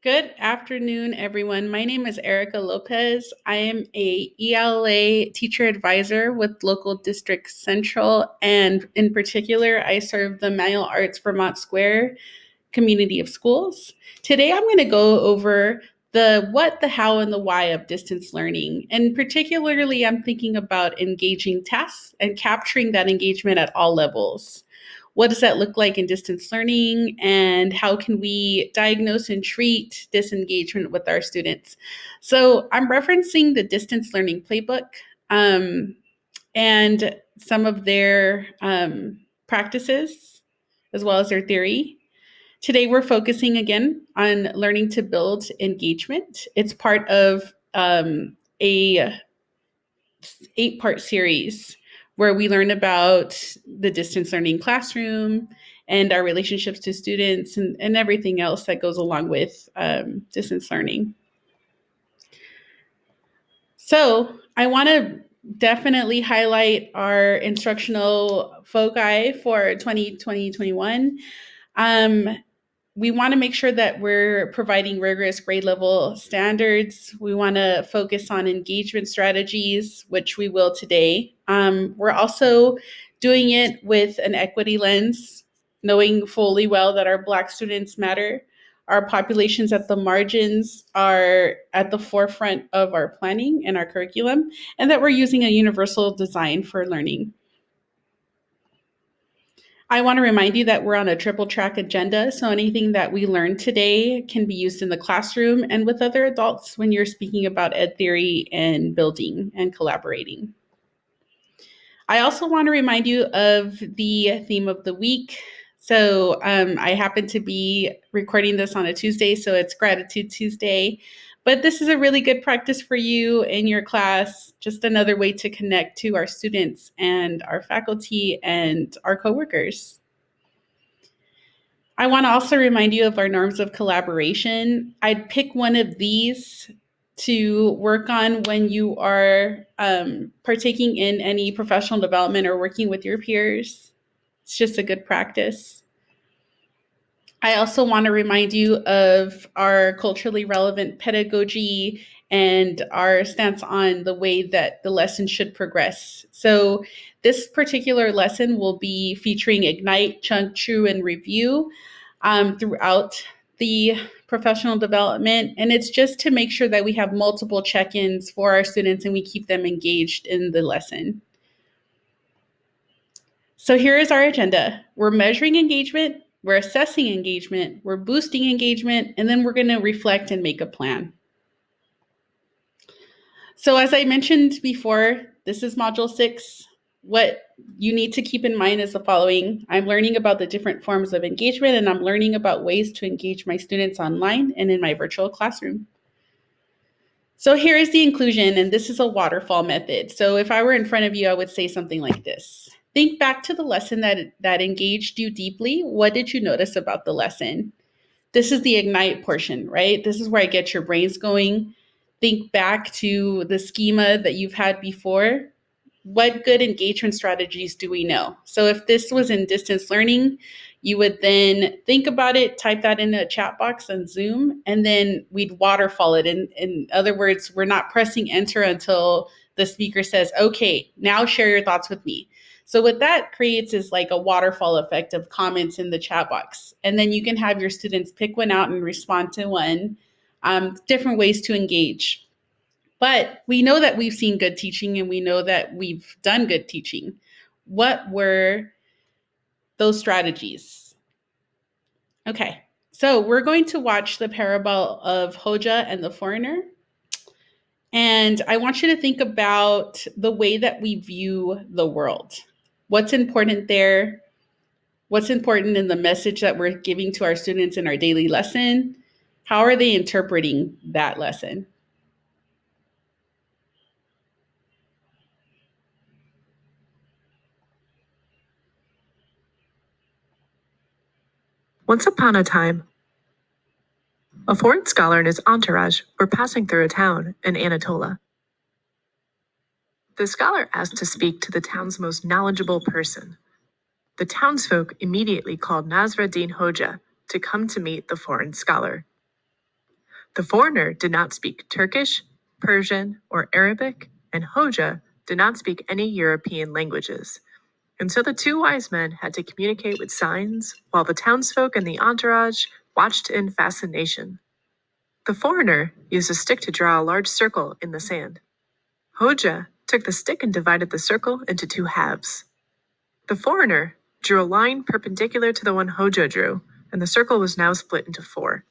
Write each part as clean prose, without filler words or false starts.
Good afternoon, everyone. My name is Erica Lopez. I am a ELA teacher advisor with Local District Central, and in particular, I serve the Manual Arts Vermont Square community of schools. Today, I'm going to go over the what, the how, and the why of distance learning. And particularly, I'm thinking about engaging tasks and capturing that engagement at all levels. What does that look like in distance learning, and how can we diagnose and treat disengagement with our students? So I'm referencing the distance learning playbook and some of their practices as well as their theory. Today, we're focusing again on learning to build engagement. It's part of a 8-part series where we learn about the distance learning classroom and our relationships to students and everything else that goes along with distance learning. So I want to definitely highlight our instructional foci for 2020-21. We want to make sure that we're providing rigorous grade level standards. We want to focus on engagement strategies, which we will today. We're also doing it with an equity lens, knowing fully well that our Black students matter. Our populations at the margins are at the forefront of our planning and our curriculum, and that we're using a universal design for learning. I want to remind you that we're on a triple track agenda. So anything that we learn today can be used in the classroom and with other adults when you're speaking about ed theory and building and collaborating. I also want to remind you of the theme of the week. So I happen to be recording this on a Tuesday, so it's Gratitude Tuesday. But this is a really good practice for you in your class, just another way to connect to our students and our faculty and our coworkers. I want to also remind you of our norms of collaboration. I'd pick one of these to work on when you are partaking in any professional development or working with your peers. It's just a good practice. I also want to remind you of our culturally relevant pedagogy and our stance on the way that the lesson should progress. So this particular lesson will be featuring Ignite, Chunk, Chew, and Review throughout the professional development. And it's just to make sure that we have multiple check-ins for our students and we keep them engaged in the lesson. So here is our agenda. We're measuring engagement, we're assessing engagement, we're boosting engagement, and then we're going to reflect and make a plan. So as I mentioned before, this is Module 6. What you need to keep in mind is the following. I'm learning about the different forms of engagement, and I'm learning about ways to engage my students online and in my virtual classroom. So here is the inclusion, and this is a waterfall method. So if I were in front of you, I would say something like this. Think back to the lesson that engaged you deeply. What did you notice about the lesson? This is the Ignite portion, right? This is where I get your brains going. Think back to the schema that you've had before. What good engagement strategies do we know? So if this was in distance learning, you would then think about it, type that in a chat box on Zoom, and then we'd waterfall it. In other words, we're not pressing enter until the speaker says, okay, now share your thoughts with me. So what that creates is like a waterfall effect of comments in the chat box. And then you can have your students pick one out and respond to one, different ways to engage. But we know that we've seen good teaching and we know that we've done good teaching. What were those strategies? Okay, so we're going to watch the parable of Hoja and the foreigner. And I want you to think about the way that we view the world. What's important there? What's important in the message that we're giving to our students in our daily lesson? How are they interpreting that lesson? Once upon a time, a foreign scholar and his entourage were passing through a town in Anatolia. The scholar asked to speak to the town's most knowledgeable person. The townsfolk immediately called Nasruddin Hoja to come to meet the foreign scholar. The foreigner did not speak Turkish, Persian, or Arabic, and Hoja did not speak any European languages. And so the two wise men had to communicate with signs while the townsfolk and the entourage watched in fascination. The foreigner used a stick to draw a large circle in the sand. Hoja took the stick and divided the circle into two halves. The foreigner drew a line perpendicular to the one Hoja drew, and the circle was now split into four.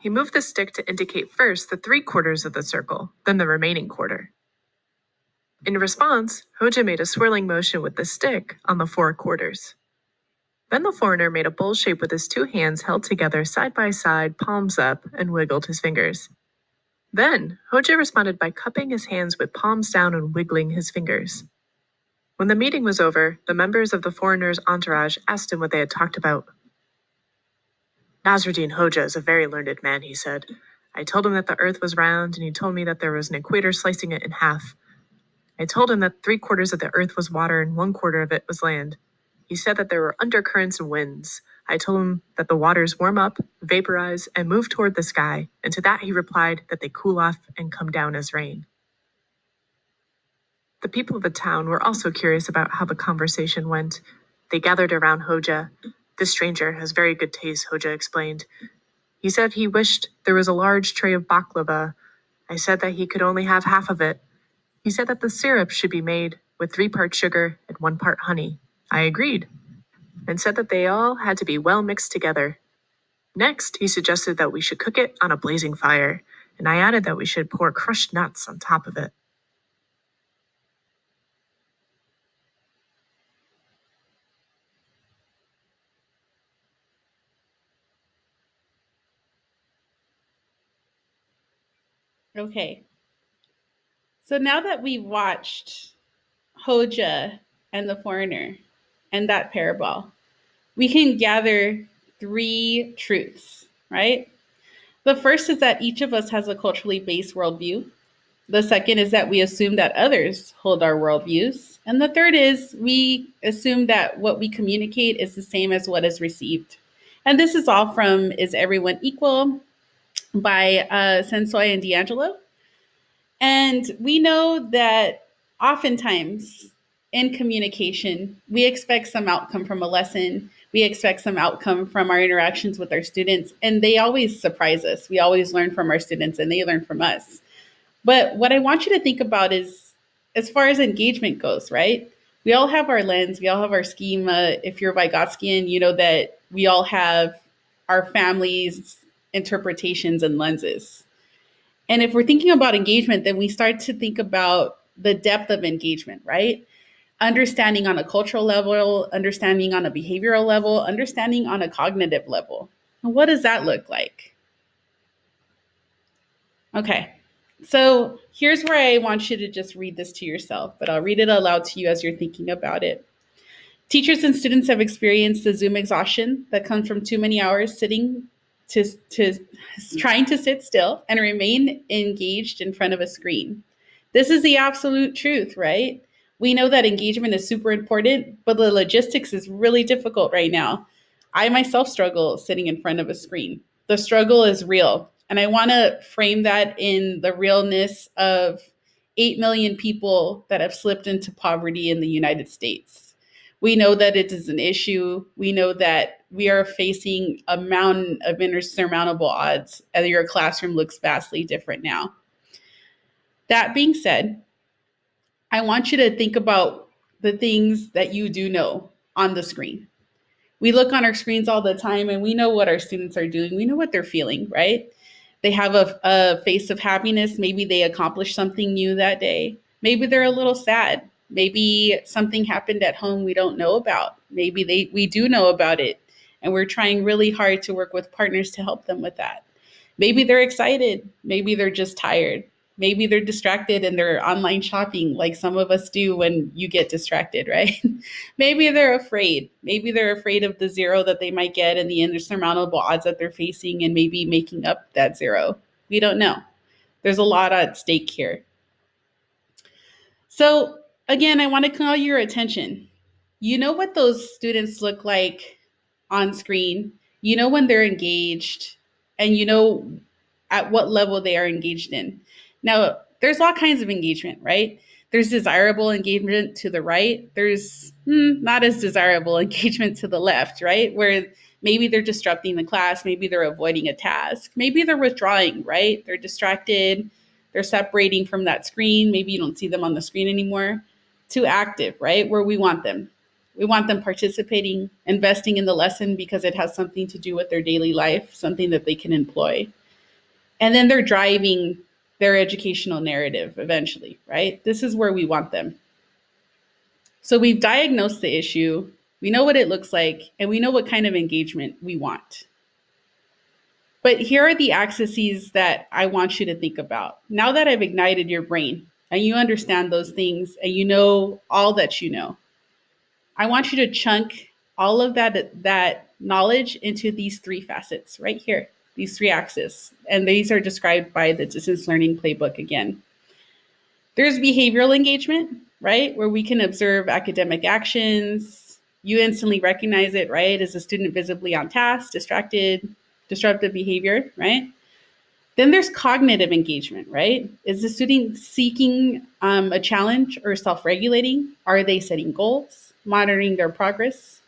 He moved the stick to indicate first the 3/4 of the circle, then the remaining quarter. In response, Hoja made a swirling motion with the stick on the 4/4. Then the foreigner made a bowl shape with his two hands held together side by side, palms up, and wiggled his fingers. Then, Hoja responded by cupping his hands with palms down and wiggling his fingers. When the meeting was over, the members of the foreigner's entourage asked him what they had talked about. Nasruddin Hoja is a very learned man, he said. I told him that the earth was round, and he told me that there was an equator slicing it in half. I told him that 3/4 of the earth was water and 1/4 of it was land. He said that there were undercurrents and winds. I told him that the waters warm up, vaporize, and move toward the sky, and to that he replied that they cool off and come down as rain. The people of the town were also curious about how the conversation went. They gathered around Hoja. This stranger has very good taste, Hoja explained. He said he wished there was a large tray of baklava. I said that he could only have half of it. He said that the syrup should be made with 3 parts sugar and 1 part honey. I agreed, and said that they all had to be well mixed together. Next, he suggested that we should cook it on a blazing fire, and I added that we should pour crushed nuts on top of it. Okay. So now that we've watched Hoja and the foreigner and that parable, we can gather three truths, right? The first is that each of us has a culturally based worldview. The second is that we assume that others hold our worldviews. And the third is we assume that what we communicate is the same as what is received. And this is all from Is Everyone Equal by Sensoy and D'Angelo. And we know that oftentimes in communication, we expect some outcome from a lesson. We expect some outcome from our interactions with our students, and they always surprise us. We always learn from our students, and they learn from us. But what I want you to think about is as far as engagement goes, right? We all have our lens, we all have our schema. If you're Vygotskian, you know that we all have our family's interpretations and lenses. And if we're thinking about engagement, then we start to think about the depth of engagement, right? Understanding on a cultural level, understanding on a behavioral level, understanding on a cognitive level. And what does that look like? Okay. So here's where I want you to just read this to yourself, but I'll read it aloud to you as you're thinking about it. Teachers and students have experienced the Zoom exhaustion that comes from too many hours sitting to trying to sit still and remain engaged in front of a screen. This is the absolute truth, right? We know that engagement is super important, but the logistics is really difficult right now. I myself struggle sitting in front of a screen. The struggle is real. And I want to frame that in the realness of 8 million people that have slipped into poverty in the United States. We know that it is an issue. We know that we are facing a mountain of insurmountable odds, and your classroom looks vastly different now. That being said, I want you to think about the things that you do know on the screen. We look on our screens all the time and we know what our students are doing. We know what they're feeling, right? They have a face of happiness. Maybe they accomplished something new that day. Maybe they're a little sad. Maybe something happened at home we don't know about. Maybe we do know about it and we're trying really hard to work with partners to help them with that. Maybe they're excited. Maybe they're just tired. Maybe they're distracted and they're online shopping like some of us do when you get distracted, right? Maybe they're afraid. Maybe they're afraid of the zero that they might get and the insurmountable odds that they're facing and maybe making up that zero. We don't know. There's a lot at stake here. So, again, I want to call your attention. You know what those students look like on screen. You know when they're engaged, and you know at what level they are engaged in. Now, there's all kinds of engagement, right? There's desirable engagement to the right. There's not as desirable engagement to the left, right? Where maybe they're disrupting the class, maybe they're avoiding a task, maybe they're withdrawing, right? They're distracted, they're separating from that screen, maybe you don't see them on the screen anymore. To active, right? Where we want them. We want them participating, investing in the lesson because it has something to do with their daily life, something that they can employ. And then they're driving their educational narrative eventually, right? This is where we want them. So we've diagnosed the issue, we know what it looks like, and we know what kind of engagement we want. But here are the axes that I want you to think about. Now that I've ignited your brain and you understand those things and you know all that you know, I want you to chunk all of that knowledge into these three facets right here, these three axes. And these are described by the distance learning playbook again. There's behavioral engagement, right? Where we can observe academic actions. You instantly recognize it, right? Is the student visibly on task, distracted, disruptive behavior, right? Then there's cognitive engagement, right? Is the student seeking a challenge or self regulating? Are they setting goals, monitoring their progress,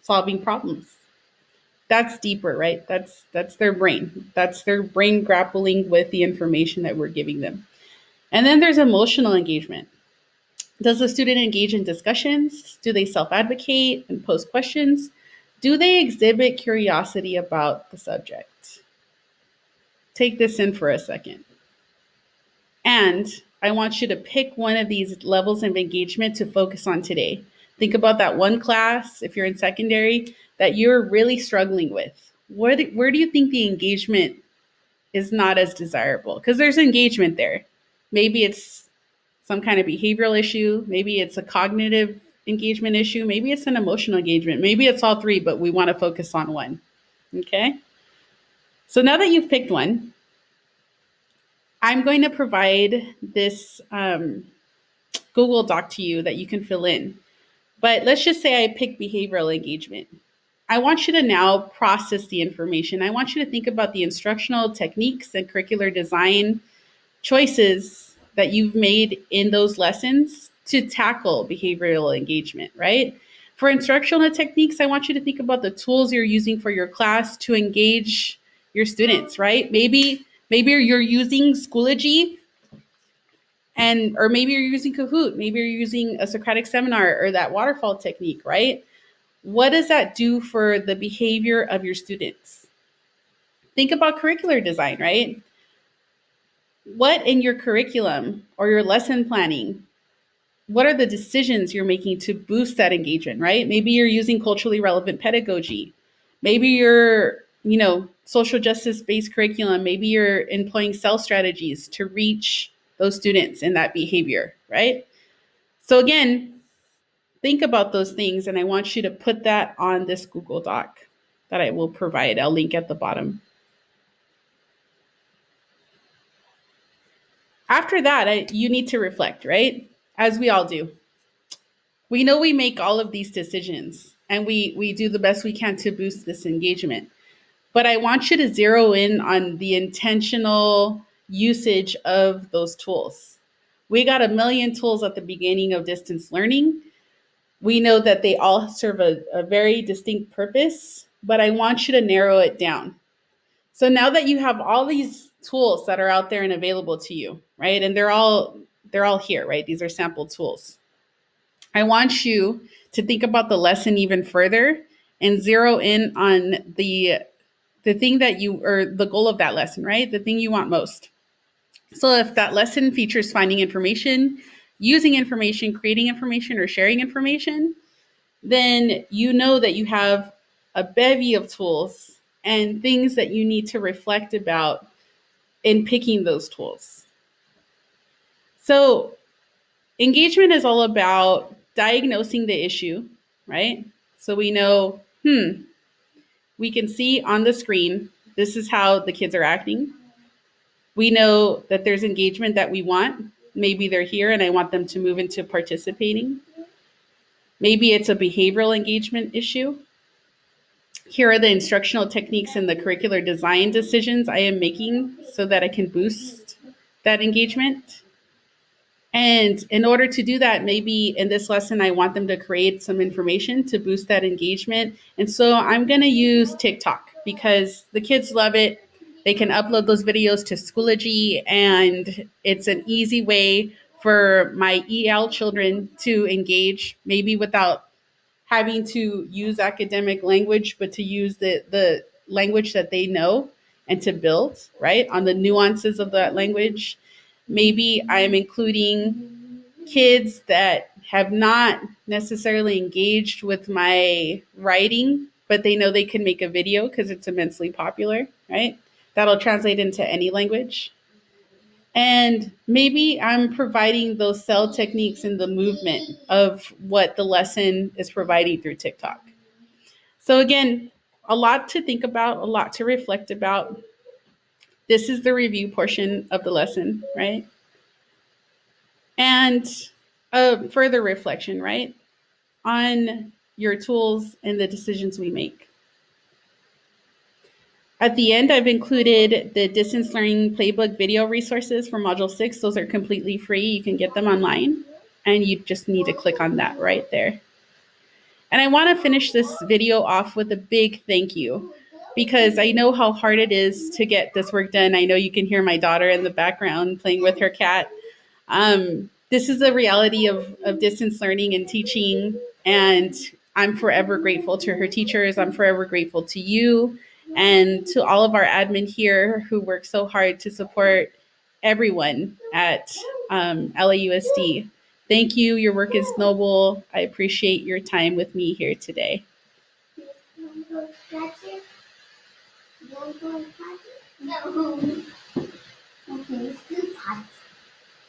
solving problems? That's deeper, right? That's their brain. That's their brain grappling with the information that we're giving them. And then there's emotional engagement. Does the student engage in discussions? Do they self advocate and pose questions? Do they exhibit curiosity about the subject? Take this in for a second. And I want you to pick one of these levels of engagement to focus on today. Think about that one class, if you're in secondary, that you're really struggling with. Where do you think the engagement is not as desirable? Because there's engagement there. Maybe it's some kind of behavioral issue. Maybe it's a cognitive engagement issue. Maybe it's an emotional engagement. Maybe it's all three, but we want to focus on one. Okay. So now that you've picked one, I'm going to provide this Google Doc to you that you can fill in. But let's just say I pick behavioral engagement. I want you to now process the information. I want you to think about the instructional techniques and curricular design choices that you've made in those lessons to tackle behavioral engagement, right? For instructional techniques, I want you to think about the tools you're using for your class to engage your students, right? Maybe you're using Schoology and or maybe you're using Kahoot, maybe you're using a Socratic seminar or that waterfall technique, right? What does that do for the behavior of your students? Think about curricular design, right? What in your curriculum or your lesson planning, what are the decisions you're making to boost that engagement, right? Maybe you're using culturally relevant pedagogy. Maybe you're, social justice based curriculum. Maybe you're employing self strategies to reach those students in that behavior, right? So again, think about those things and I want you to put that on this Google Doc that I will provide. I'll link at the bottom. After that, you need to reflect, right? As we all do. We know we make all of these decisions and we do the best we can to boost this engagement. But I want you to zero in on the intentional usage of those tools. We got a million tools at the beginning of distance learning. We know that they all serve a very distinct purpose, but I want you to narrow it down. So now that you have all these tools that are out there and available to you, right? And they're all here, right? These are sample tools. I want you to think about the lesson even further and zero in on the thing that you or the goal of that lesson, right? The thing you want most. So if that lesson features finding information, using information, creating information, or sharing information, then you know that you have a bevy of tools and things that you need to reflect about in picking those tools. So engagement is all about diagnosing the issue, right? So we know, we can see on the screen, this is how the kids are acting. We know that there's engagement that we want. Maybe they're here and I want them to move into participating. Maybe it's a behavioral engagement issue. Here are the instructional techniques and the curricular design decisions I am making so that I can boost that engagement. And in order to do that, maybe in this lesson, I want them to create some information to boost that engagement. And so I'm going to use TikTok because the kids love it. They can upload those videos to Schoology, and it's an easy way for my EL children to engage, maybe without having to use academic language, but to use the language that they know and to build, right, on the nuances of that language. Maybe I'm including kids that have not necessarily engaged with my writing, but they know they can make a video because it's immensely popular, right? That'll translate into any language. And maybe I'm providing those cell techniques in the movement of what the lesson is providing through TikTok. So, again, a lot to think about, a lot to reflect about. This is the review portion of the lesson, right? And a further reflection, right, on your tools and the decisions we make. At the end, I've included the distance learning playbook video resources for Module 6. Those are completely free. You can get them online, and you just need to click on that right there. And I want to finish this video off with a big thank you because I know how hard it is to get this work done. I know you can hear my daughter in the background playing with her cat. This is the reality of distance learning and teaching, and I'm forever grateful to her teachers. I'm forever grateful to you and to all of our admin here who work so hard to support everyone at LAUSD. Thank you. Your work is noble. I appreciate your time with me here today.